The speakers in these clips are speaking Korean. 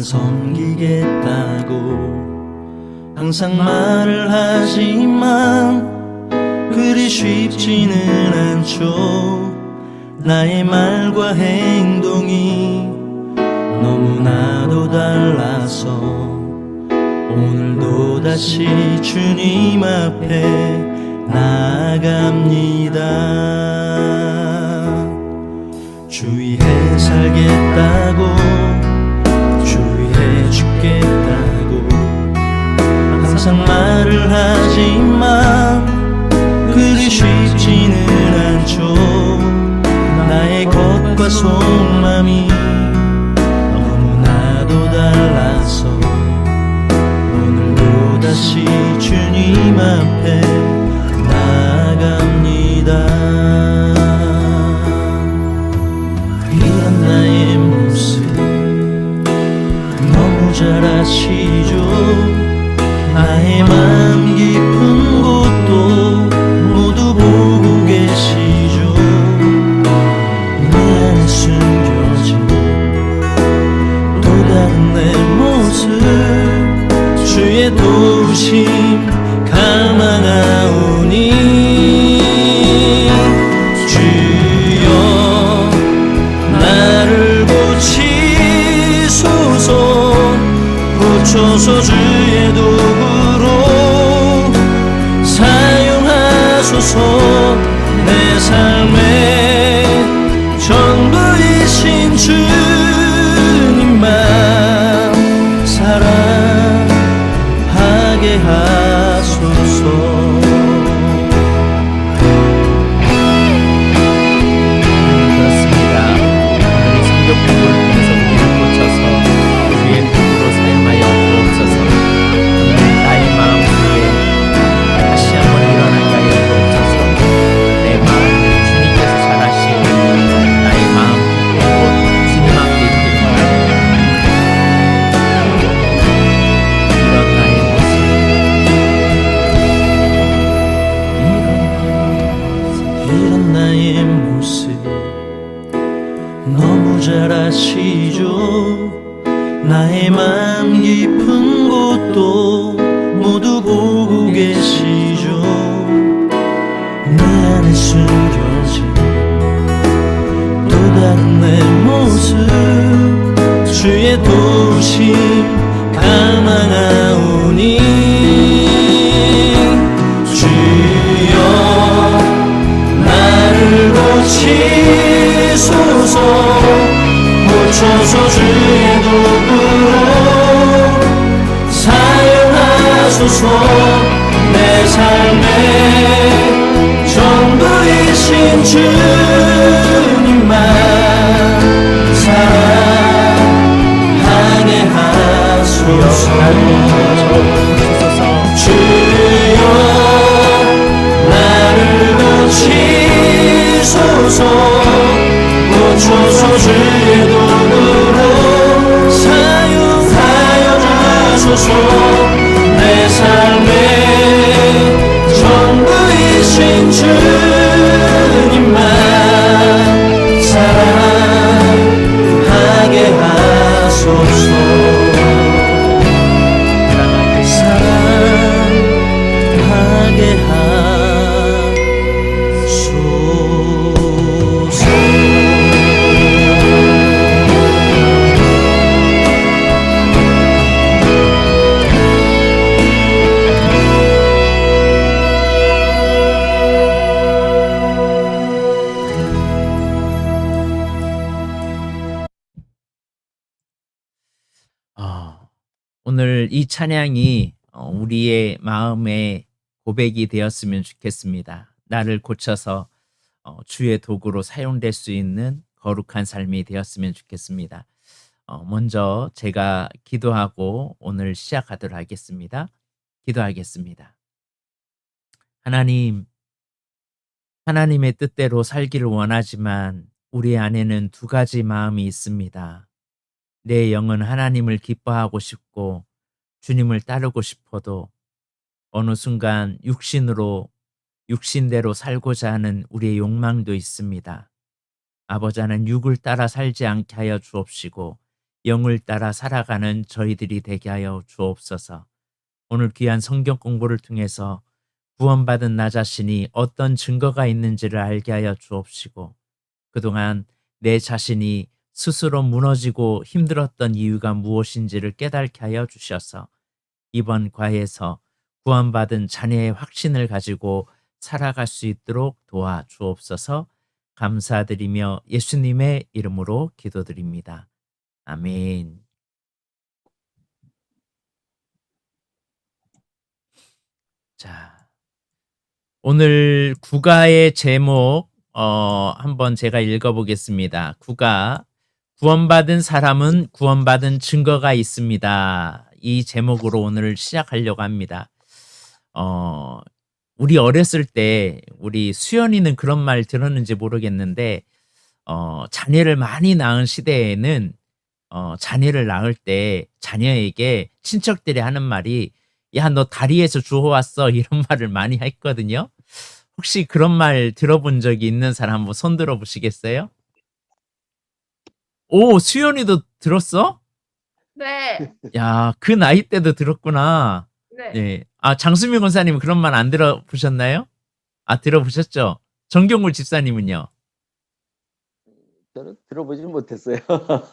섬기겠다고 항상 말을 하지만 그리 쉽지는 않죠. 나의 말과 행동이 너무나도 달라서 오늘도 다시 주님 앞에 나아갑니다. 주의해 살겠다고, 주의해 죽겠다고 항상 말을 하지만 그리 쉽지는 않죠. 나의 것과 속마음이 너무나도 달라서 오늘도 다시 주님 앞에 나아갑니다. 이런 나의 모습 너무 잘 아시죠. 나의 마음 깊은 곳도 모두 보고 계시죠. 내 안에 숨겨진 또 다른 내 모습 주의 도우심 감망하오니 주여 나를 고치소서. 고쳐서 주의 도구로 사용하소서. 내 삶의 전부이신 주님만 사랑하게 하소서. 그렇습니다. 오늘 이 성경 공부를 통해서 우리를 고쳐서 주의 도구로 사용하여 주옵소서. 오늘 나의 마음 속에 다시 한번 일어나게 하여 주옵소서. 내 마음을 주님께서 잘 아시오니 나의 마음 깊은 곳 주님 앞에 있길 원합니다. 이런 나의 모습 이런 나의 모습 너무 잘 아시죠. 나의 마음 깊은 곳도 모두 보고 계시죠. 내 안에 숨겨진 또 다른 내 모습 주의 도우심 감망하오니 주여 나를 고치소서. 고쳐서 주의 도구로 사용하소서. 내 삶의 전부이신 주님만 사랑하게 하소서. 주여 나를 고치소서. 고쳐서 주의 도구로 사용하여 주소서. 내 삶의 전부이신 주님만 사랑하게 하소서. 사랑하게 하소서. 오늘 이 찬양이 우리의 마음의 고백이 되었으면 좋겠습니다. 나를 고쳐서 주의 도구로 사용될 수 있는 거룩한 삶이 되었으면 좋겠습니다. 먼저 제가 기도하고 오늘 시작하도록 하겠습니다. 기도하겠습니다. 하나님, 하나님의 뜻대로 살기를 원하지만 우리 안에는 두 가지 마음이 있습니다. 내 영은 하나님을 기뻐하고 싶고 주님을 따르고 싶어도 어느 순간 육신대로 살고자 하는 우리의 욕망도 있습니다. 아버지, 나는 육을 따라 살지 않게 하여 주옵시고 영을 따라 살아가는 저희들이 되게 하여 주옵소서. 오늘 귀한 성경 공부를 통해서 구원받은 나 자신이 어떤 증거가 있는지를 알게 하여 주옵시고, 그동안 내 자신이 스스로 무너지고 힘들었던 이유가 무엇인지를 깨닫게 하여 주셔서 이번 과에서 구원받은 자녀의 확신을 가지고 살아갈 수 있도록 도와 주옵소서. 감사드리며 예수님의 이름으로 기도드립니다. 아멘. 자, 오늘 국가의 제목 한번 제가 읽어보겠습니다. 국가, 구원받은 사람은 구원받은 증거가 있습니다. 이 제목으로 오늘 시작하려고 합니다. 우리 어렸을 때 우리 수연이는 그런 말 들었는지 모르겠는데 자녀를 많이 낳은 시대에는 자녀를 낳을 때 자녀에게 친척들이 하는 말이 야, 너 다리에서 주워왔어 이런 말을 많이 했거든요. 혹시 그런 말 들어본 적이 있는 사람 한번 손 들어 보시겠어요? 오, 수연이도 들었어? 네. 야, 그 나이 때도 들었구나. 네. 네. 아, 장수미 권사님 그런 말 안 들어보셨나요? 아, 들어보셨죠? 정경물 집사님은요? 저는 들어보지는 못했어요.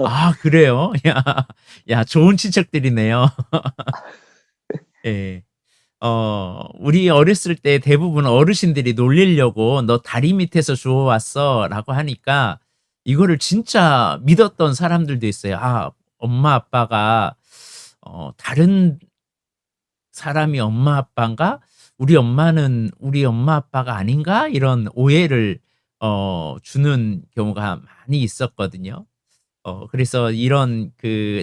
아, 그래요? 야, 좋은 친척들이네요. 예. 우리 어렸을 때 대부분 어르신들이 놀리려고 너 다리 밑에서 주워왔어 라고 하니까 이거를 진짜 믿었던 사람들도 있어요. 아, 엄마 아빠가 다른 사람이 엄마 아빠인가? 우리 엄마는 우리 엄마 아빠가 아닌가? 이런 오해를 주는 경우가 많이 있었거든요. 그래서 이런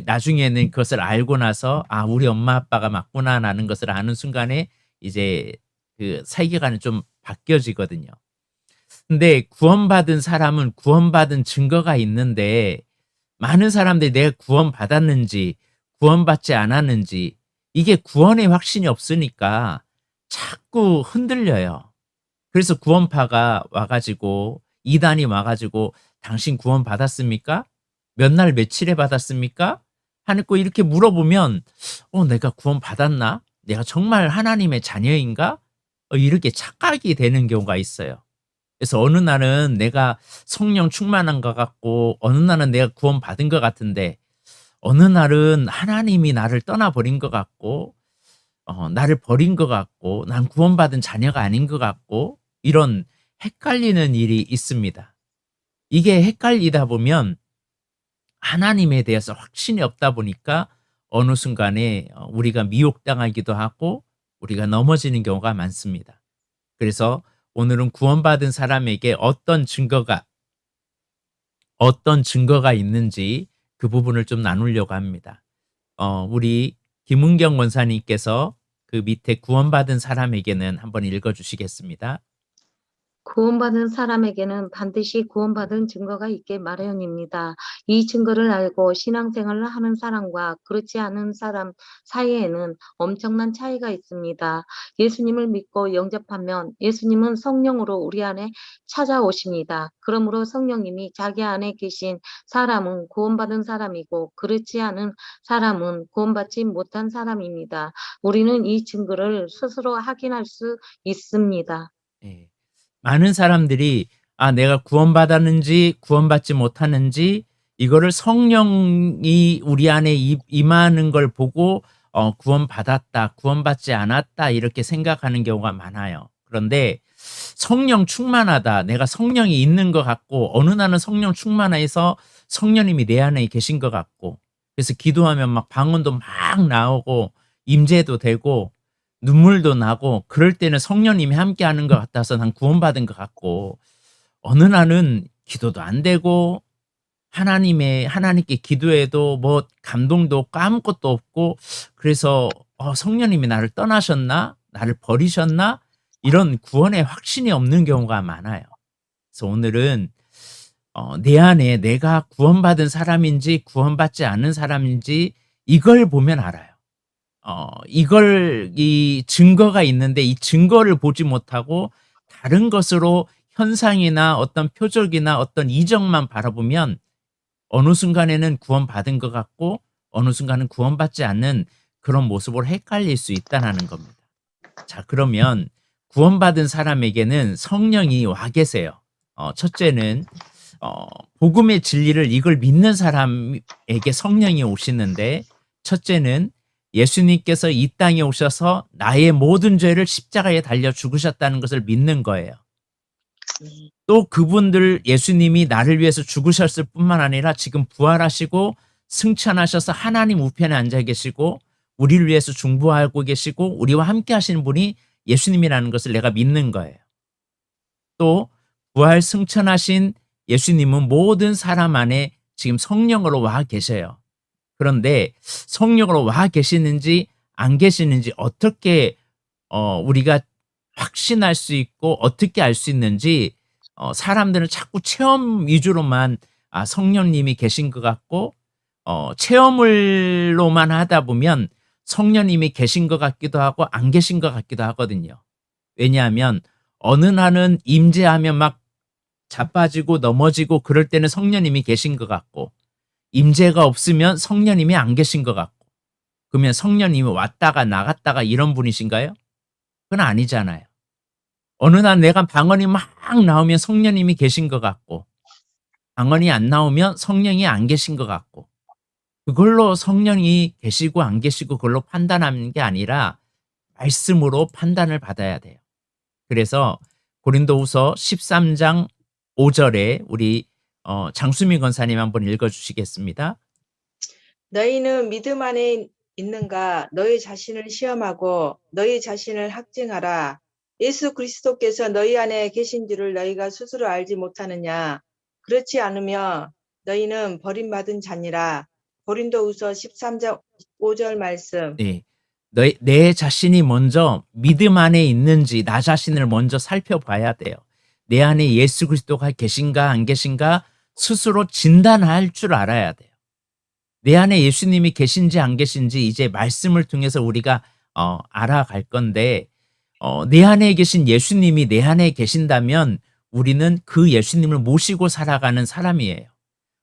나중에는 그것을 알고 나서 아, 우리 엄마 아빠가 맞구나라는 것을 아는 순간에 이제 그 세계관이 좀 바뀌어지거든요. 근데 구원받은 사람은 구원받은 증거가 있는데 많은 사람들이 내가 구원받았는지 구원받지 않았는지 이게 구원의 확신이 없으니까 자꾸 흔들려요. 그래서 구원파가 와가지고 이단이 와가지고 당신 구원받았습니까? 몇 날 며칠에 받았습니까? 하고 이렇게 물어보면 내가 구원받았나? 내가 정말 하나님의 자녀인가? 이렇게 착각이 되는 경우가 있어요. 그래서 어느 날은 내가 성령 충만한 것 같고 어느 날은 내가 구원받은 것 같은데 어느 날은 하나님이 나를 떠나버린 것 같고 나를 버린 것 같고 난 구원받은 자녀가 아닌 것 같고 이런 헷갈리는 일이 있습니다. 이게 헷갈리다 보면 하나님에 대해서 확신이 없다 보니까 어느 순간에 우리가 미혹당하기도 하고 우리가 넘어지는 경우가 많습니다. 그래서 오늘은 구원받은 사람에게 어떤 증거가 있는지 그 부분을 좀 나누려고 합니다. 우리 김은경 원사님께서 그 밑에 구원받은 사람에게는 한번 읽어주시겠습니다. 구원받은 사람에게는 반드시 구원받은 증거가 있게 마련입니다. 이 증거를 알고 신앙생활을 하는 사람과 그렇지 않은 사람 사이에는 엄청난 차이가 있습니다. 예수님을 믿고 영접하면 예수님은 성령으로 우리 안에 찾아오십니다. 그러므로 성령님이 자기 안에 계신 사람은 구원받은 사람이고 그렇지 않은 사람은 구원받지 못한 사람입니다. 우리는 이 증거를 스스로 확인할 수 있습니다. 네. 많은 사람들이 내가 구원받았는지 구원받지 못하는지 이거를 성령이 우리 안에 임하는 걸 보고 구원받았다, 구원받지 않았다 이렇게 생각하는 경우가 많아요. 그런데 성령 충만하다, 내가 성령이 있는 것 같고 어느 날은 성령 충만해서 성령님이 내 안에 계신 것 같고 그래서 기도하면 막 방언도 막 나오고 임재도 되고 눈물도 나고 그럴 때는 성령님이 함께하는 것 같아서 난 구원받은 것 같고 어느 날은 기도도 안 되고 하나님께 기도해도 뭐 감동도 없고 아무것도 없고 그래서 성령님이 나를 떠나셨나? 나를 버리셨나? 이런 구원의 확신이 없는 경우가 많아요. 그래서 오늘은 내 안에 내가 구원받은 사람인지 구원받지 않은 사람인지 이걸 보면 알아요. 이 증거가 있는데 이 증거를 보지 못하고 다른 것으로 현상이나 어떤 표적이나 어떤 이적만 바라보면 어느 순간에는 구원받은 것 같고 어느 순간은 구원받지 않는 그런 모습으로 헷갈릴 수 있다는 겁니다. 자, 그러면 구원받은 사람에게는 성령이 와 계세요. 첫째는 복음의 진리를 이걸 믿는 사람에게 성령이 오시는데, 첫째는 예수님께서 이 땅에 오셔서 나의 모든 죄를 십자가에 달려 죽으셨다는 것을 믿는 거예요. 또 그분들 예수님이 나를 위해서 죽으셨을 뿐만 아니라 지금 부활하시고 승천하셔서 하나님 우편에 앉아 계시고 우리를 위해서 중보하고 계시고 우리와 함께 하시는 분이 예수님이라는 것을 내가 믿는 거예요. 또 부활 승천하신 예수님은 모든 사람 안에 지금 성령으로 와 계셔요. 그런데 성령으로 와 계시는지 안 계시는지 어떻게 우리가 확신할 수 있고 어떻게 알 수 있는지, 사람들은 자꾸 체험 위주로만 성령님이 계신 것 같고 체험을로만 하다 보면 성령님이 계신 것 같기도 하고 안 계신 것 같기도 하거든요. 왜냐하면 어느 날은 임재하면 막 자빠지고 넘어지고 그럴 때는 성령님이 계신 것 같고, 임재가 없으면 성령님이 안 계신 것 같고, 그러면 성령님이 왔다가 나갔다가 이런 분이신가요? 그건 아니잖아요. 어느 날 내가 방언이 막 나오면 성령님이 계신 것 같고, 방언이 안 나오면 성령이 안 계신 것 같고, 그걸로 성령이 계시고 안 계시고 그걸로 판단하는 게 아니라 말씀으로 판단을 받아야 돼요. 그래서 고린도후서 13장 5절에 우리 장수민 권사님 한번 읽어주시겠습니다. 너희는 믿음 안에 있는가? 너희 자신을 시험하고 너희 자신을 학증하라. 예수 그리스도께서 너희 안에 계신 줄을 너희가 스스로 알지 못하느냐? 그렇지 않으면 너희는 버림받은 자니라. 고린도후서 13장 5절 말씀. 네, 내 자신이 먼저 믿음 안에 있는지 나 자신을 먼저 살펴봐야 돼요. 내 안에 예수 그리스도가 계신가 안 계신가 스스로 진단할 줄 알아야 돼요. 내 안에 예수님이 계신지 안 계신지 이제 말씀을 통해서 우리가 알아갈 건데, 내 안에 계신 예수님이 내 안에 계신다면 우리는 그 예수님을 모시고 살아가는 사람이에요.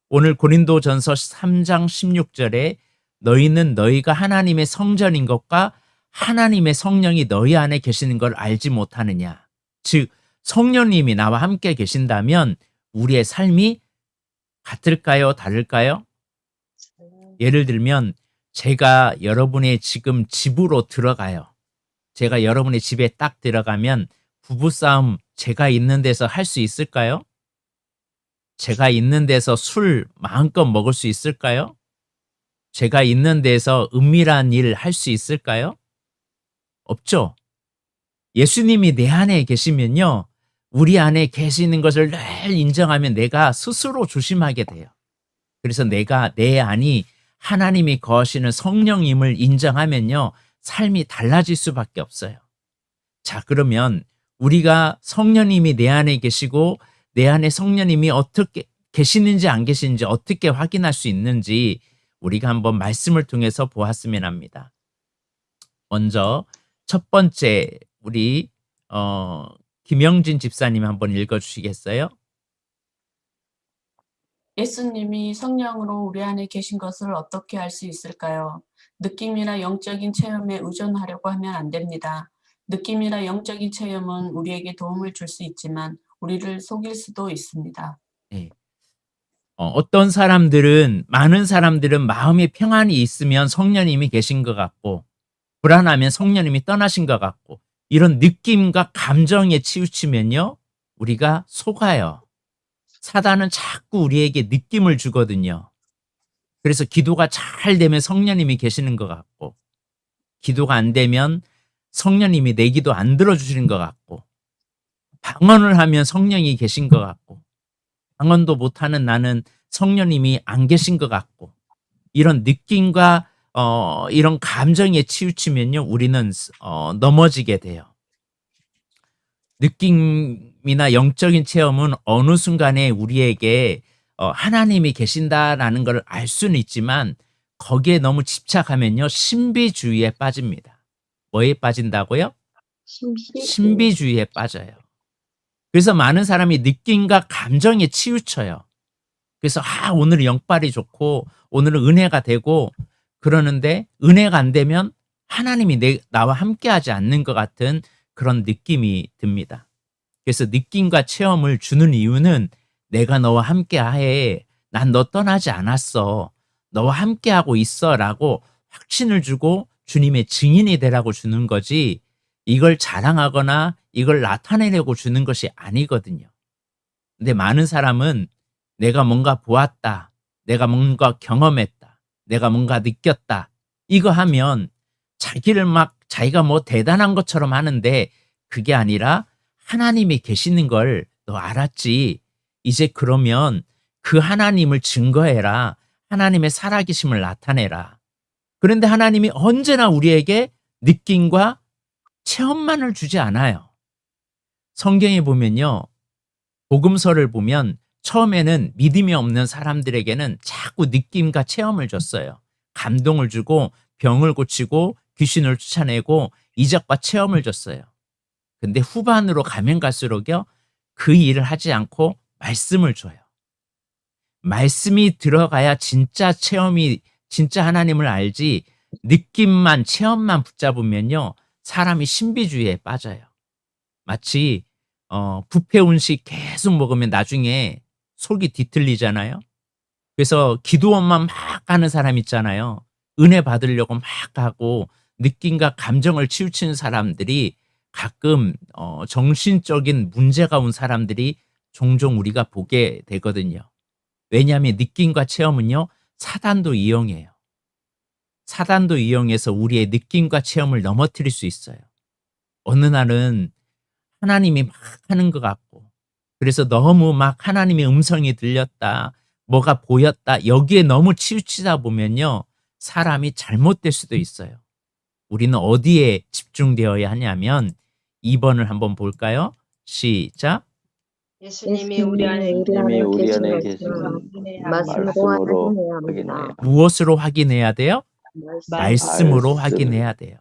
오늘 고린도전서 3장 16절에 너희는 너희가 하나님의 성전인 것과 하나님의 성령이 너희 안에 계시는 걸 알지 못하느냐. 즉 성령님이 나와 함께 계신다면 우리의 삶이 같을까요? 다를까요? 예를 들면 제가 여러분의 지금 집으로 들어가요. 제가 여러분의 집에 딱 들어가면 부부싸움 제가 있는 데서 할 수 있을까요? 제가 있는 데서 술 마음껏 먹을 수 있을까요? 제가 있는 데서 은밀한 일 할 수 있을까요? 없죠. 예수님이 내 안에 계시면요, 우리 안에 계시는 것을 늘 인정하면 내가 스스로 조심하게 돼요. 그래서 내가 내 안이 하나님이 거하시는 성령임을 인정하면요, 삶이 달라질 수밖에 없어요. 자, 그러면 우리가 성령님이 내 안에 계시고 내 안에 성령님이 어떻게 계시는지 안 계시는지 어떻게 확인할 수 있는지 우리가 한번 말씀을 통해서 보았으면 합니다. 먼저 첫 번째 우리 김영진 집사님 한번 읽어주시겠어요? 예수님이 성령으로 우리 안에 계신 것을 어떻게 알 수 있을까요? 느낌이나 영적인 체험에 의존하려고 하면 안 됩니다. 느낌이나 영적인 체험은 우리에게 도움을 줄 수 있지만 우리를 속일 수도 있습니다. 네. 어떤 사람들은, 많은 사람들은 마음의 평안이 있으면 성령님이 계신 것 같고 불안하면 성령님이 떠나신 것 같고, 이런 느낌과 감정에 치우치면요 우리가 속아요. 사단은 자꾸 우리에게 느낌을 주거든요. 그래서 기도가 잘 되면 성령님이 계시는 것 같고, 기도가 안 되면 성령님이 내 기도 안 들어주시는 것 같고, 방언을 하면 성령이 계신 것 같고, 방언도 못하는 나는 성령님이 안 계신 것 같고, 이런 느낌과 이런 감정에 치우치면요 우리는 넘어지게 돼요. 느낌이나 영적인 체험은 어느 순간에 우리에게 하나님이 계신다라는 걸 알 수는 있지만 거기에 너무 집착하면요 신비주의에 빠집니다. 뭐에 빠진다고요? 신비주의에 빠져요. 그래서 많은 사람이 느낌과 감정에 치우쳐요. 그래서 오늘은 영빨이 좋고 오늘은 은혜가 되고 그러는데 은혜가 안 되면 하나님이 나와 함께하지 않는 것 같은 그런 느낌이 듭니다. 그래서 느낌과 체험을 주는 이유는 내가 너와 함께해. 난 너 떠나지 않았어. 너와 함께하고 있어라고 확신을 주고 주님의 증인이 되라고 주는 거지 이걸 자랑하거나 이걸 나타내려고 주는 것이 아니거든요. 근데 많은 사람은 내가 뭔가 보았다. 내가 뭔가 경험했다. 내가 뭔가 느꼈다. 이거 하면 자기가 뭐 대단한 것처럼 하는데 그게 아니라 하나님이 계시는 걸 너 알았지. 이제 그러면 그 하나님을 증거해라. 하나님의 살아계심을 나타내라. 그런데 하나님이 언제나 우리에게 느낌과 체험만을 주지 않아요. 성경에 보면요. 복음서를 보면 처음에는 믿음이 없는 사람들에게는 자꾸 느낌과 체험을 줬어요. 감동을 주고 병을 고치고 귀신을 쫓아내고 이적과 체험을 줬어요. 근데 후반으로 가면 갈수록요. 그 일을 하지 않고 말씀을 줘요. 말씀이 들어가야 진짜 하나님을 알지 느낌만 체험만 붙잡으면요. 사람이 신비주의에 빠져요. 마치 뷔페 음식 계속 먹으면 나중에 속이 뒤틀리잖아요. 그래서 기도원만 막 하는 사람 있잖아요. 은혜 받으려고 막 하고 느낌과 감정을 치우치는 사람들이 가끔 정신적인 문제가 온 사람들이 종종 우리가 보게 되거든요. 왜냐하면 느낌과 체험은요. 사단도 이용해요. 사단도 이용해서 우리의 느낌과 체험을 넘어뜨릴 수 있어요. 어느 날은 하나님이 막 하는 것 같고 그래서 너무 막 하나님의 음성이 들렸다. 뭐가 보였다. 여기에 너무 치우치다 보면요. 사람이 잘못될 수도 있어요. 우리는 어디에 집중되어야 하냐면 2번을 한번 볼까요? 시작. 예수님이 우리 안에 예수님이 우리 안에 계신 계신 것을 확인해야 말씀으로 말씀으로 확인해야 합니다. 무엇으로 확인해야 돼요? 말씀으로 말씀. 확인해야 돼요.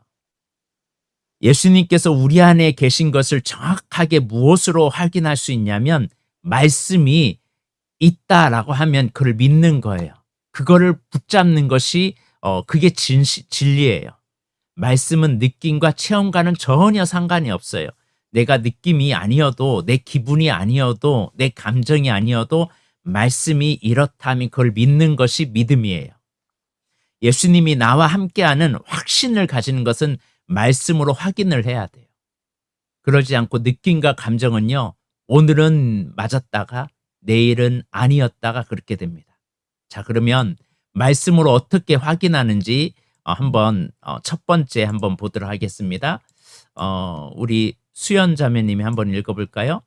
예수님께서 우리 안에 계신 것을 정확하게 무엇으로 확인할 수 있냐면 말씀이 있다라고 하면 그걸 믿는 거예요. 그거를 붙잡는 것이 그게 진리예요. 말씀은 느낌과 체험과는 전혀 상관이 없어요. 내가 느낌이 아니어도 내 기분이 아니어도 내 감정이 아니어도 말씀이 이렇다면 그걸 믿는 것이 믿음이에요. 예수님이 나와 함께하는 확신을 가지는 것은 말씀으로 확인을 해야 돼요. 그러지 않고 느낌과 감정은요. 오늘은 맞았다가 내일은 아니었다가 그렇게 됩니다. 자, 그러면 말씀으로 어떻게 확인하는지 한번 첫 번째 한번 보도록 하겠습니다. 우리 수연 자매님이 한번 읽어볼까요?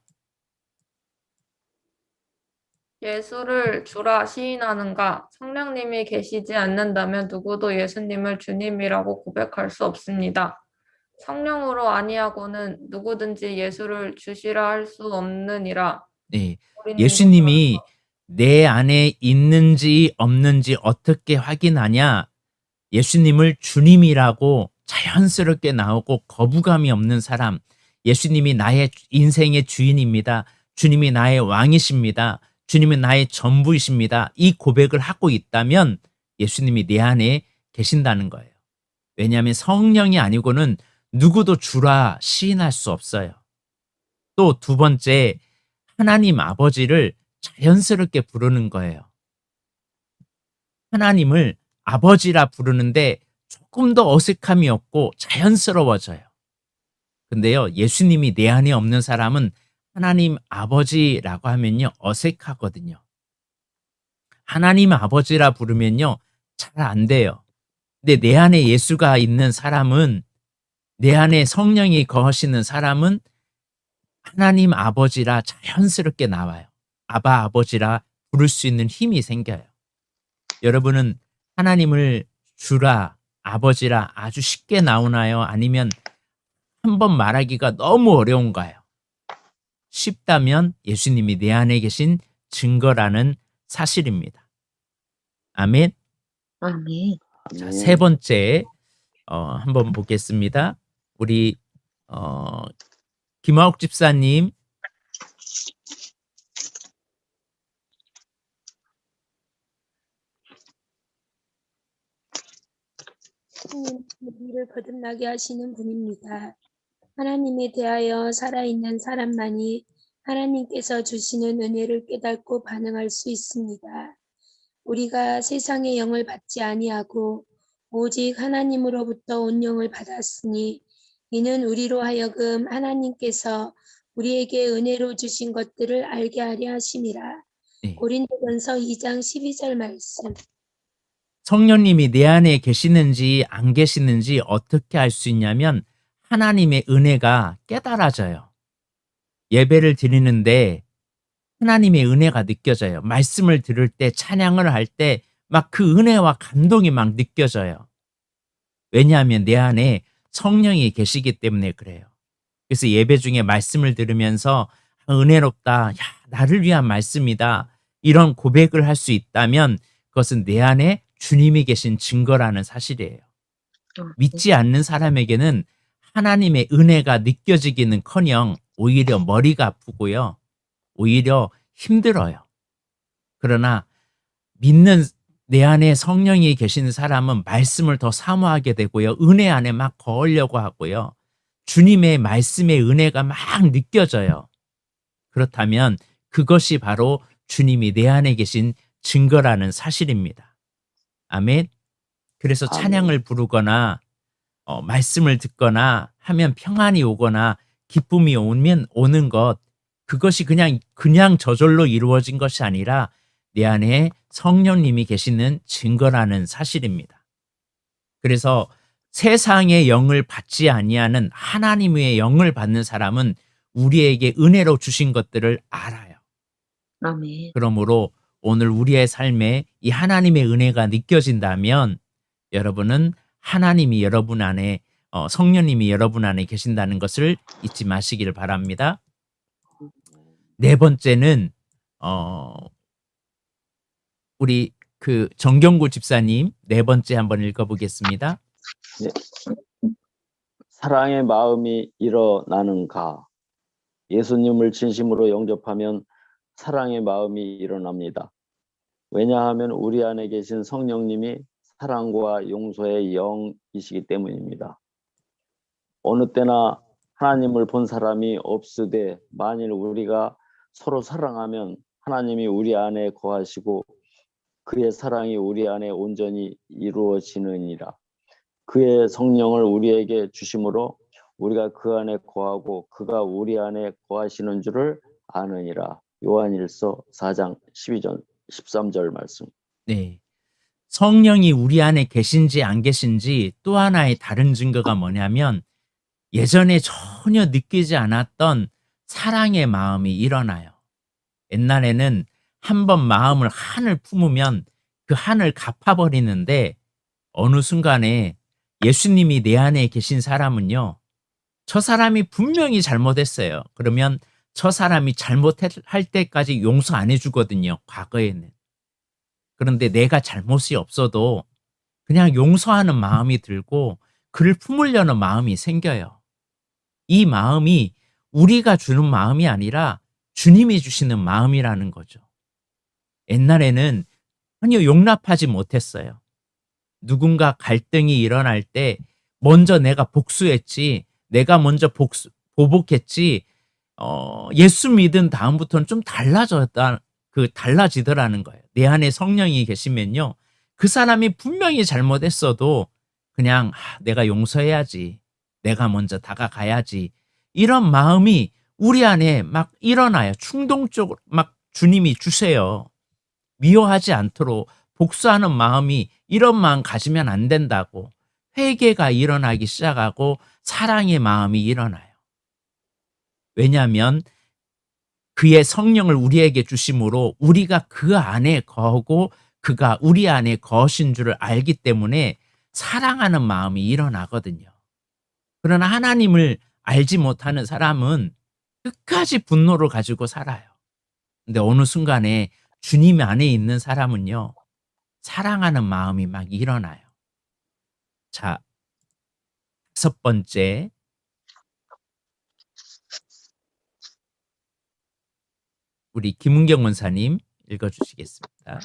예수를 주라 시인하는가? 성령님이 계시지 않는다면 누구도 예수님을 주님이라고 고백할 수 없습니다. 성령으로 아니하고는 누구든지 예수를 주시라 할 수 없느니라. 네, 예수님이 내 안에 있는지 없는지 어떻게 확인하냐? 예수님을 주님이라고 자연스럽게 나오고 거부감이 없는 사람, 예수님이 나의 인생의 주인입니다. 주님이 나의 왕이십니다. 주님이 나의 전부이십니다. 이 고백을 하고 있다면 예수님이 내 안에 계신다는 거예요. 왜냐하면 성령이 아니고는 누구도 주라 시인할 수 없어요. 또 두 번째, 하나님 아버지를 자연스럽게 부르는 거예요. 하나님을 아버지라 부르는데 조금 더 어색함이 없고 자연스러워져요. 근데요, 예수님이 내 안에 없는 사람은 하나님 아버지라고 하면요, 어색하거든요. 하나님 아버지라 부르면요, 잘 안 돼요. 근데 내 안에 예수가 있는 사람은, 내 안에 성령이 거하시는 사람은 하나님 아버지라 자연스럽게 나와요. 아바 아버지라 부를 수 있는 힘이 생겨요. 여러분은 하나님을 주라, 아버지라 아주 쉽게 나오나요? 아니면 한번 말하기가 너무 어려운가요? 쉽다면 예수님이 내 안에 계신 증거라는 사실입니다. 아멘. 아멘. 자, 세 번째 한번 보겠습니다. 우리 김화옥 집사님. 하나님 우리를 거듭나게 하시는 분입니다. 하나님에 대하여 살아있는 사람만이 하나님께서 주시는 은혜를 깨닫고 반응할 수 있습니다. 우리가 세상의 영을 받지 아니하고 오직 하나님으로부터 온 영을 받았으니 이는 우리로 하여금 하나님께서 우리에게 은혜로 주신 것들을 알게 하려 하심이라. 네. 고린도전서 2장 12절 말씀. 성령님이 내 안에 계시는지 안 계시는지 어떻게 알 수 있냐면 하나님의 은혜가 깨달아져요. 예배를 드리는데 하나님의 은혜가 느껴져요. 말씀을 들을 때, 찬양을 할 때 막 그 은혜와 감동이 막 느껴져요. 왜냐하면 내 안에 성령이 계시기 때문에 그래요. 그래서 예배 중에 말씀을 들으면서 은혜롭다, 야, 나를 위한 말씀이다, 이런 고백을 할 수 있다면 그것은 내 안에 주님이 계신 증거라는 사실이에요. 믿지 않는 사람에게는 하나님의 은혜가 느껴지기는커녕 오히려 머리가 아프고요, 오히려 힘들어요. 그러나 믿는 내 안에 성령이 계시는 사람은 말씀을 더 사모하게 되고요, 은혜 안에 막 거하려고 하고요, 주님의 말씀의 은혜가 막 느껴져요. 그렇다면 그것이 바로 주님이 내 안에 계신 증거라는 사실입니다. 아멘. 그래서 아멘. 찬양을 부르거나 말씀을 듣거나 하면 평안이 오거나 기쁨이 오는 것, 그것이 그냥 저절로 이루어진 것이 아니라 내 안에 성령님이 계시는 증거라는 사실입니다. 그래서 세상의 영을 받지 아니하는 하나님의 영을 받는 사람은 우리에게 은혜로 주신 것들을 알아요. 아멘. 그러므로 오늘 우리의 삶에 이 하나님의 은혜가 느껴진다면 여러분은 하나님이 여러분 안에, 성령님이 여러분 안에 계신다는 것을 잊지 마시기를 바랍니다. 네 번째는 우리 정경구 집사님 네 번째 한번 읽어보겠습니다. 네. 사랑의 마음이 일어나는가? 예수님을 진심으로 영접하면 사랑의 마음이 일어납니다. 왜냐하면 우리 안에 계신 성령님이 사랑과 용서의 영이시기 때문입니다. 어느 때나 하나님을 본 사람이 없으되 만일 우리가 서로 사랑하면 하나님이 우리 안에 거하시고 그의 사랑이 우리 안에 온전히 이루어지느니라. 그의 성령을 우리에게 주심으로 우리가 그 안에 거하고 그가 우리 안에 거하시는 줄을 아느니라. 요한일서 4장 12절 13절 말씀. 네. 성령이 우리 안에 계신지 안 계신지 또 하나의 다른 증거가 뭐냐면 예전에 전혀 느끼지 않았던 사랑의 마음이 일어나요. 옛날에는 한번 마음을 한을 품으면 그 한을 갚아버리는데 어느 순간에 예수님이 내 안에 계신 사람은요, 저 사람이 분명히 잘못했어요. 그러면 저 사람이 잘못할 때까지 용서 안 해주거든요, 과거에는. 그런데 내가 잘못이 없어도 그냥 용서하는 마음이 들고 그를 품으려는 마음이 생겨요. 이 마음이 우리가 주는 마음이 아니라 주님이 주시는 마음이라는 거죠. 옛날에는 전혀 용납하지 못했어요. 누군가 갈등이 일어날 때 먼저 내가 복수했지, 내가 먼저 보복했지, 예수 믿은 다음부터는 좀 달라지더라는 거예요. 내 안에 성령이 계시면요, 그 사람이 분명히 잘못했어도 그냥 내가 용서해야지, 내가 먼저 다가가야지, 이런 마음이 우리 안에 막 일어나요. 충동적으로 막 주님이 주세요. 미워하지 않도록 복수하는 마음이, 이런 마음 가지면 안 된다고 회개가 일어나기 시작하고 사랑의 마음이 일어나요. 왜냐하면 그의 성령을 우리에게 주심으로 우리가 그 안에 거하고 그가 우리 안에 거하신 줄을 알기 때문에 사랑하는 마음이 일어나거든요. 그러나 하나님을 알지 못하는 사람은 끝까지 분노를 가지고 살아요. 근데 어느 순간에 주님 안에 있는 사람은요, 사랑하는 마음이 막 일어나요. 자, 5번째, 우리 김은경 원사님 읽어주시겠습니다.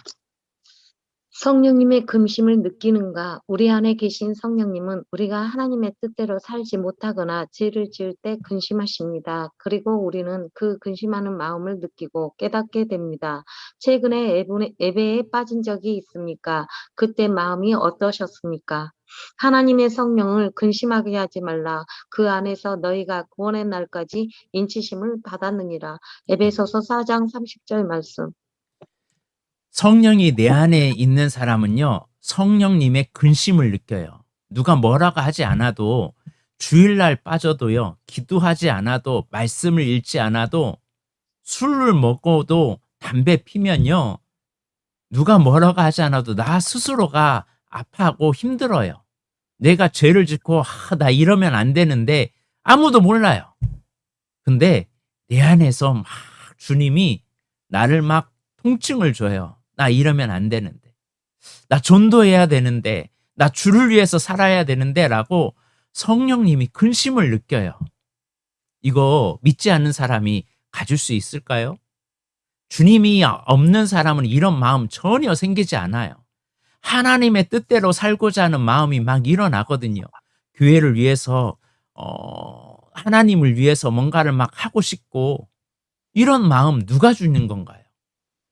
성령님의 금심을 느끼는가? 우리 안에 계신 성령님은 우리가 하나님의 뜻대로 살지 못하거나 죄를 지을 때 근심하십니다. 그리고 우리는 그 근심하는 마음을 느끼고 깨닫게 됩니다. 최근에 예배에 빠진 적이 있습니까? 그때 마음이 어떠셨습니까? 하나님의 성령을 근심하게 하지 말라. 그 안에서 너희가 구원의 날까지 인치심을 받았느니라. 에베소서 4장 30절 말씀. 성령이 내 안에 있는 사람은요, 성령님의 근심을 느껴요. 누가 뭐라고 하지 않아도, 주일날 빠져도요, 기도하지 않아도, 말씀을 읽지 않아도, 술을 먹어도, 담배 피면요, 누가 뭐라고 하지 않아도 나 스스로가 아파하고 힘들어요. 내가 죄를 짓고 나 이러면 안 되는데 아무도 몰라요. 근데 내 안에서 막 주님이 나를 막 통증을 줘요. 나 이러면 안 되는데, 나 전도해야 되는데, 나 주를 위해서 살아야 되는데 라고 성령님이 근심을 느껴요. 이거 믿지 않는 사람이 가질 수 있을까요? 주님이 없는 사람은 이런 마음 전혀 생기지 않아요. 하나님의 뜻대로 살고자 하는 마음이 막 일어나거든요. 교회를 위해서, 하나님을 위해서 뭔가를 막 하고 싶고, 이런 마음 누가 주는 건가요?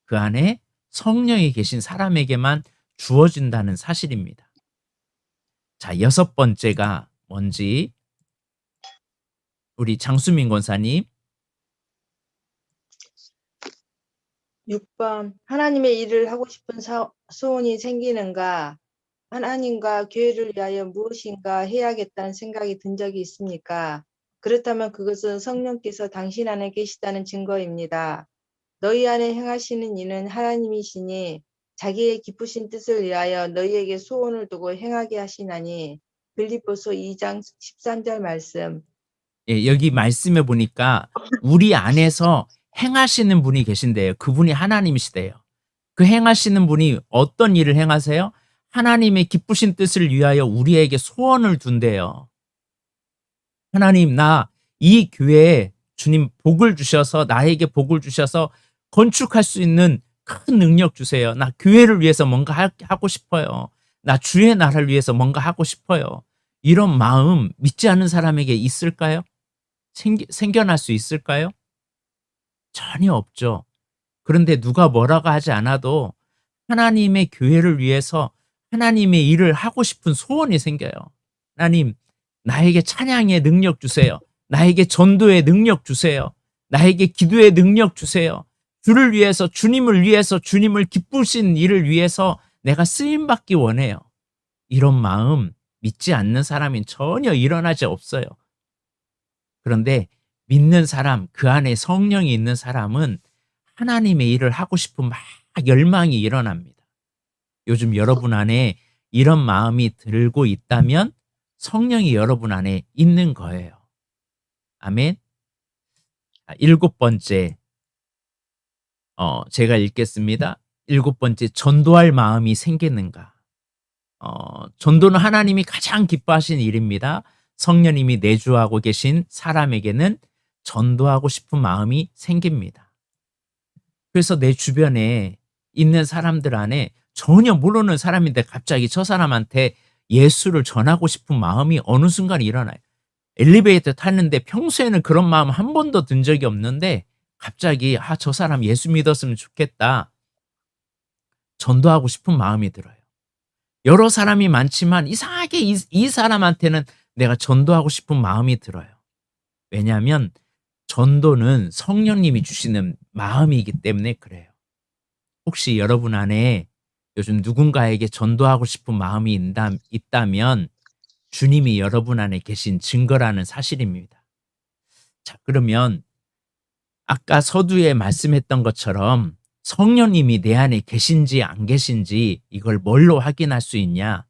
그 안에 성령이 계신 사람에게만 주어진다는 사실입니다. 자, 6번째가 뭔지 우리 장수민 권사님. 6번. 하나님의 일을 하고 싶은 소원이 생기는가? 하나님과 교회를 위하여 무엇인가 해야겠다는 생각이 든 적이 있습니까? 그렇다면 그것은 성령께서 당신 안에 계시다는 증거입니다. 너희 안에 행하시는 이는 하나님이시니 자기의 기쁘신 뜻을 위하여 너희에게 소원을 두고 행하게 하시나니. 빌립보서 2장 13절 말씀. 예, 여기 말씀해 보니까 우리 안에서 행하시는 분이 계신데요. 그분이 하나님이시대요. 그 행하시는 분이 어떤 일을 행하세요? 하나님의 기쁘신 뜻을 위하여 우리에게 소원을 둔대요. 하나님, 나 이 교회에 주님 복을 주셔서, 나에게 복을 주셔서 건축할 수 있는 큰 능력 주세요. 나 교회를 위해서 뭔가 하고 싶어요. 나 주의 나라를 위해서 뭔가 하고 싶어요. 이런 마음 믿지 않는 사람에게 있을까요? 생겨날 수 있을까요? 전혀 없죠. 그런데 누가 뭐라고 하지 않아도 하나님의 교회를 위해서 하나님의 일을 하고 싶은 소원이 생겨요. 하나님, 나에게 찬양의 능력 주세요. 나에게 전도의 능력 주세요. 나에게 기도의 능력 주세요. 주를 위해서, 주님을 위해서, 주님을 기쁘신 일을 위해서 내가 쓰임받기 원해요. 이런 마음 믿지 않는 사람이 전혀 일어나지 없어요. 그런데 믿는 사람, 그 안에 성령이 있는 사람은 하나님의 일을 하고 싶은 막 열망이 일어납니다. 요즘 여러분 안에 이런 마음이 들고 있다면 성령이 여러분 안에 있는 거예요. 아멘. 7번째, 제가 읽겠습니다. 7번째, 전도할 마음이 생기는가? 전도는 하나님이 가장 기뻐하시는 일입니다. 성령님이 내주하고 계신 사람에게는 전도하고 싶은 마음이 생깁니다. 그래서 내 주변에 있는 사람들 안에 전혀 모르는 사람인데 갑자기 저 사람한테 예수를 전하고 싶은 마음이 어느 순간 일어나요. 엘리베이터 탔는데 평소에는 그런 마음 한 번도 든 적이 없는데 갑자기 저 사람 예수 믿었으면 좋겠다. 전도하고 싶은 마음이 들어요. 여러 사람이 많지만 이상하게 이 사람한테는 내가 전도하고 싶은 마음이 들어요. 왜냐하면 전도는 성령님이 주시는 마음이기 때문에 그래요. 혹시 여러분 안에 요즘 누군가에게 전도하고 싶은 마음이 있다면 주님이 여러분 안에 계신 증거라는 사실입니다. 자, 그러면 아까 서두에 말씀했던 것처럼 성령님이 내 안에 계신지 안 계신지 이걸 뭘로 확인할 수 있냐?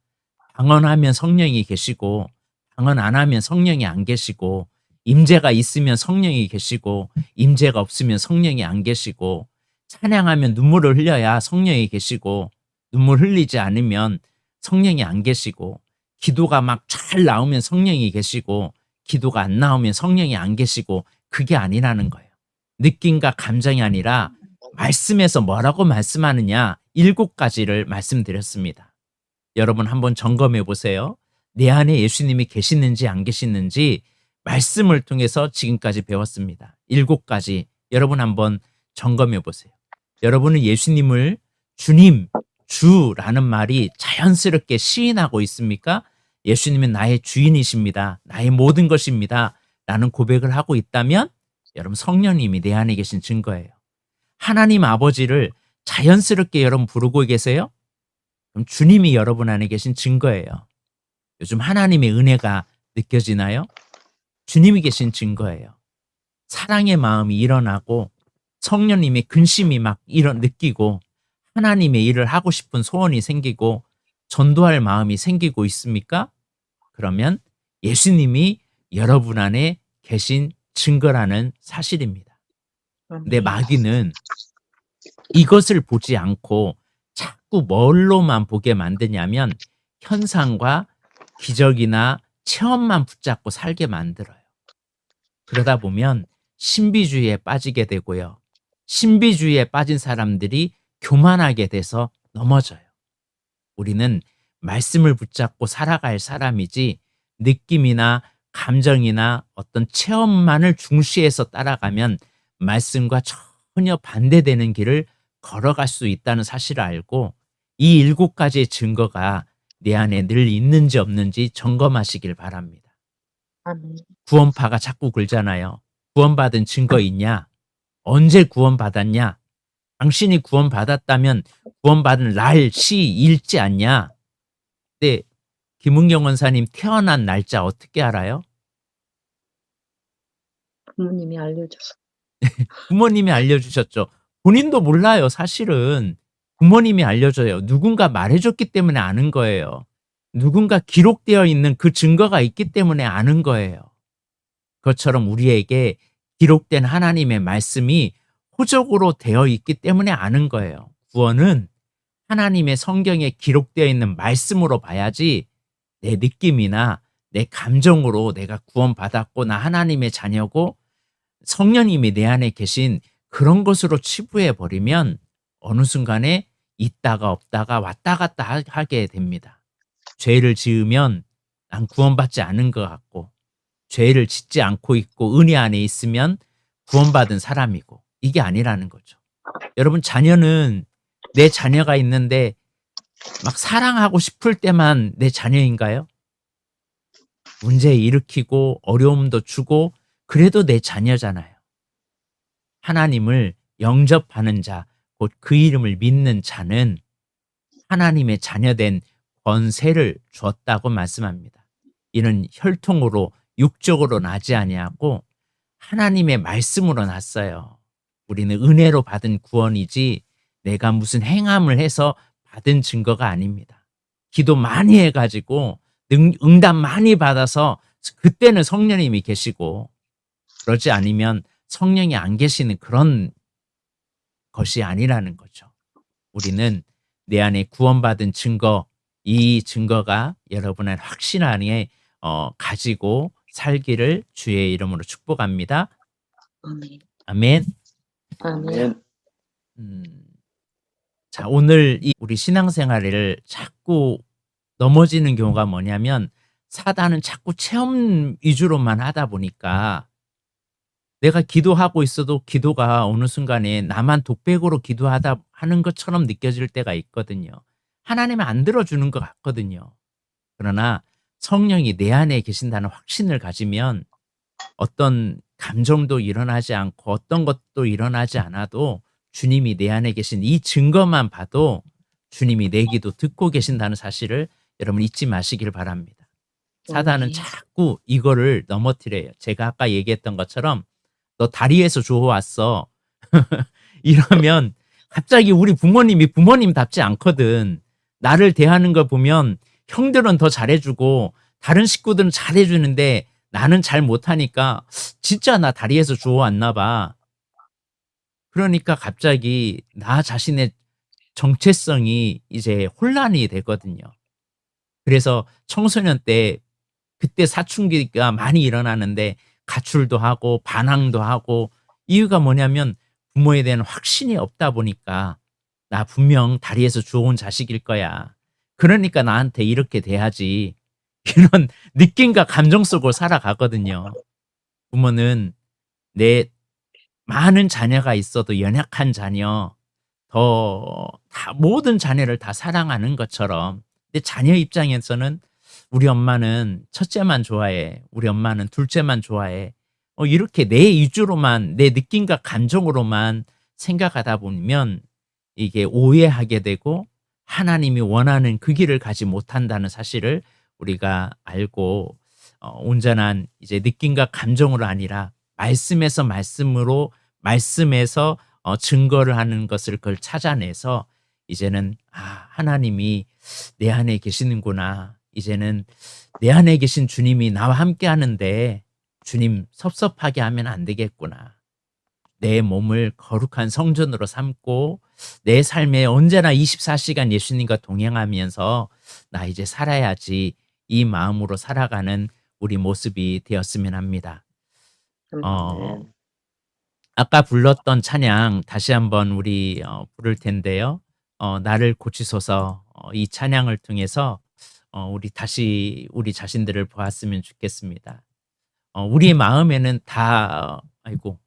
방언하면 성령이 계시고, 방언 안 하면 성령이 안 계시고, 임재가 있으면 성령이 계시고, 임재가 없으면 성령이 안 계시고, 찬양하면 눈물을 흘려야 성령이 계시고, 눈물 흘리지 않으면 성령이 안 계시고, 기도가 막 잘 나오면 성령이 계시고, 기도가 안 나오면 성령이 안 계시고, 그게 아니라는 거예요. 느낌과 감정이 아니라 말씀에서 뭐라고 말씀하느냐, 7가지를 말씀드렸습니다. 여러분 한번 점검해 보세요. 내 안에 예수님이 계시는지 안 계시는지 말씀을 통해서 지금까지 배웠습니다. 7가지 여러분 한번 점검해 보세요. 여러분은 예수님을 주님, 주라는 말이 자연스럽게 시인하고 있습니까? 예수님은 나의 주인이십니다. 나의 모든 것입니다. 라는 고백을 하고 있다면 여러분 성령님이 내 안에 계신 증거예요. 하나님 아버지를 자연스럽게 여러분 부르고 계세요? 그럼 주님이 여러분 안에 계신 증거예요. 요즘 하나님의 은혜가 느껴지나요? 주님이 계신 증거예요. 사랑의 마음이 일어나고 성령님의 근심이 막 느끼고 하나님의 일을 하고 싶은 소원이 생기고 전도할 마음이 생기고 있습니까? 그러면 예수님이 여러분 안에 계신 증거라는 사실입니다. 근데 마귀는 이것을 보지 않고 자꾸 뭘로만 보게 만드냐면 현상과 기적이나 체험만 붙잡고 살게 만들어요. 그러다 보면 신비주의에 빠지게 되고요. 신비주의에 빠진 사람들이 교만하게 돼서 넘어져요. 우리는 말씀을 붙잡고 살아갈 사람이지 느낌이나 감정이나 어떤 체험만을 중시해서 따라가면 말씀과 전혀 반대되는 길을 걸어갈 수 있다는 사실을 알고 이 7가지의 증거가 내 안에 늘 있는지 없는지 점검하시길 바랍니다. 아멘. 구원파가 자꾸 굴잖아요. 구원받은 증거 있냐? 언제 구원받았냐? 당신이 구원받았다면 구원받은 날, 시, 일지 않냐? 근데 김은경 원사님 태어난 날짜 어떻게 알아요? 부모님이 알려줘서. 부모님이 알려주셨죠. 본인도 몰라요. 사실은 부모님이 알려줘요. 누군가 말해줬기 때문에 아는 거예요. 누군가 기록되어 있는 그 증거가 있기 때문에 아는 거예요. 그것처럼 우리에게 기록된 하나님의 말씀이 호적으로 되어 있기 때문에 아는 거예요. 구원은 하나님의 성경에 기록되어 있는 말씀으로 봐야지 내 느낌이나 내 감정으로 내가 구원받았고 나 하나님의 자녀고 성령님이 내 안에 계신 그런 것으로 치부해 버리면 어느 순간에 있다가 없다가 왔다 갔다 하게 됩니다. 죄를 지으면 난 구원받지 않은 것 같고 죄를 짓지 않고 있고 은혜 안에 있으면 구원받은 사람이고 이게 아니라는 거죠. 여러분 자녀는 내 자녀가 있는데 막 사랑하고 싶을 때만 내 자녀인가요? 문제 일으키고 어려움도 주고 그래도 내 자녀잖아요. 하나님을 영접하는 자, 곧 그 이름을 믿는 자는 하나님의 자녀된 권세를 주었다고 말씀합니다. 이는 혈통으로 육적으로 나지 아니하고 하나님의 말씀으로 났어요. 우리는 은혜로 받은 구원이지 내가 무슨 행함을 해서 받은 증거가 아닙니다. 기도 많이 해가지고 응답 많이 받아서 그때는 성령님이 계시고 그러지 않으면 성령이 안 계시는 그런 것이 아니라는 거죠. 우리는 내 안에 구원받은 증거, 이 증거가 여러분의 확신 안에 가지고 살기를 주의 이름으로 축복합니다. 아멘. 아멘. 아멘. 자, 오늘 우리 신앙생활을 자꾸 넘어지는 경우가 뭐냐면 사단은 자꾸 체험 위주로만 하다 보니까 내가 기도하고 있어도 기도가 어느 순간에 나만 독백으로 하는 것처럼 느껴질 때가 있거든요. 하나님은 안 들어주는 것 같거든요. 그러나 성령이 내 안에 계신다는 확신을 가지면 어떤 감정도 일어나지 않고 어떤 것도 일어나지 않아도 주님이 내 안에 계신 이 증거만 봐도 주님이 내 기도 듣고 계신다는 사실을 여러분 잊지 마시길 바랍니다. 사단은 자꾸 이거를 넘어뜨려요. 제가 아까 얘기했던 것처럼 너 다리에서 주워왔어. 이러면 갑자기 우리 부모님이 부모님답지 않거든. 나를 대하는 걸 보면 형들은 더 잘해주고 다른 식구들은 잘해주는데 나는 잘 못하니까 진짜 나 다리에서 주워왔나 봐. 그러니까 갑자기 나 자신의 정체성이 이제 혼란이 되거든요. 그래서 청소년 때 그때 사춘기가 많이 일어나는데 가출도 하고 반항도 하고 이유가 뭐냐면 부모에 대한 확신이 없다 보니까 나 분명 다리에서 주워온 자식일 거야. 그러니까 나한테 이렇게 돼야지. 이런 느낌과 감정 속으로 살아가거든요. 부모는 내 많은 자녀가 있어도 연약한 자녀, 모든 자녀를 다 사랑하는 것처럼 내 자녀 입장에서는 우리 엄마는 첫째만 좋아해. 우리 엄마는 둘째만 좋아해. 이렇게 내 위주로만, 내 느낌과 감정으로만 생각하다 보면 이게 오해하게 되고 하나님이 원하는 그 길을 가지 못한다는 사실을 우리가 알고 온전한 이제 느낌과 감정으로 아니라 말씀에서 증거를 하는 것을 그걸 찾아내서 이제는 하나님이 내 안에 계시는구나. 이제는 내 안에 계신 주님이 나와 함께 하는데 주님 섭섭하게 하면 안 되겠구나. 내 몸을 거룩한 성전으로 삼고 내 삶에 언제나 24시간 예수님과 동행하면서 나 이제 살아야지, 이 마음으로 살아가는 우리 모습이 되었으면 합니다. 아까 불렀던 찬양 다시 한번 우리 부를 텐데요. 나를 고치소서, 이 찬양을 통해서 우리 다시 우리 자신들을 보았으면 좋겠습니다. 우리 마음에는 다른 걸